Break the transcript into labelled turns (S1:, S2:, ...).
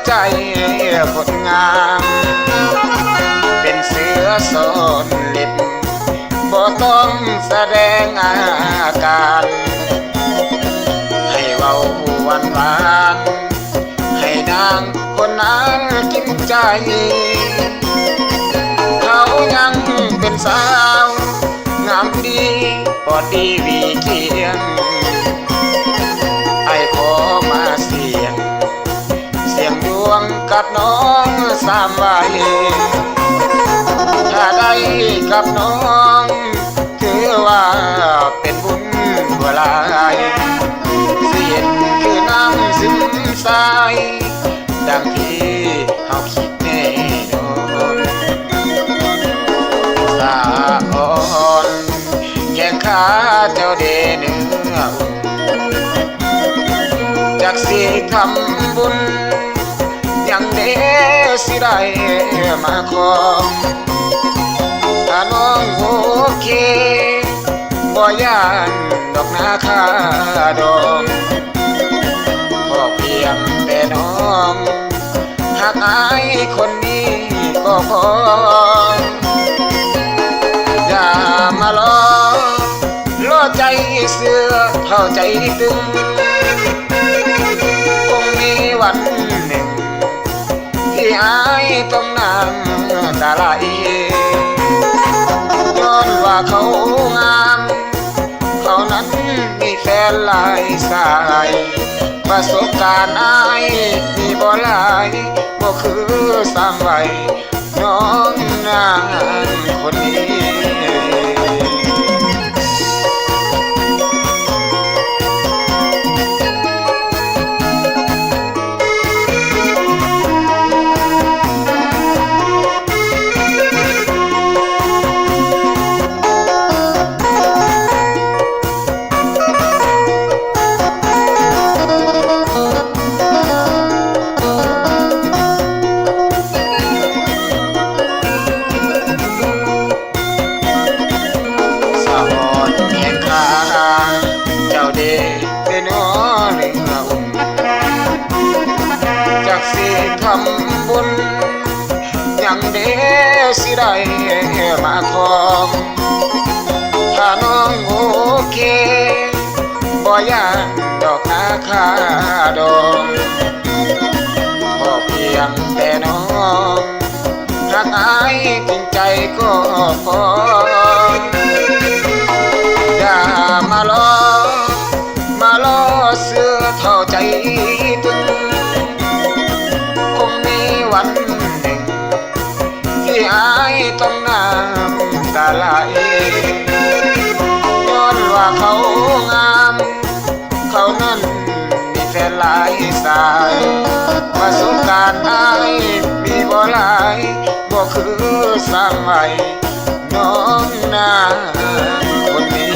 S1: ใจคนงามเป็นเสือโซนลิดบ่ต้องแสดงอาการให้เว้าหวานหวานให้นางคนนั้นกินใจเขายังเป็นสาวงามดีปอดดีวีเคียงไอ้ขอมาเสียงดวงกับน้องสามใบถ้าได้กับน้องถือว่าเป็นบุญบัวลายเสียนคือน้ำซึมสายดังที่เฮาคิดแน่นอนสาอ่อนแกงขาเจ้าเดเนื้อจากสิทำบุญยังเดสิได้มาขอถ้าน้องโอเคบ่ย่านดอกนาคาดองขอเพียงแต่น้องหากอายคนนี้ก็พออย่ามาล้อใจเสือเข้าใจตึงคงมีวันหนึ่งที่อายต้องน้ำตาไหลย้อนว่าเขางามเขานั้นมีแฟนหลายสายประสบการณ์อายมีบ่หลายบ่คือสามใบน้องนางคนนี้เจ้าเดเป็นน้อเนื้ออุ่นจากสิทำบุญยังเดสิได้มาขอถ้าน้องโอเคบ่ย่านดอกนาคาดองขอเพียงแต่น้องรักอายจริงใจก็พออย่ามาล้อเสือเท่าใจตึงคงมีวันหนึ่งที่อายต้องน้ำตาไหลย้อนว่าเขางามเขานั้นมีแฟนหลายสายประสบการณ์อายมีบ่หลายบ่คือสร้างไว้น้องนางคนนี้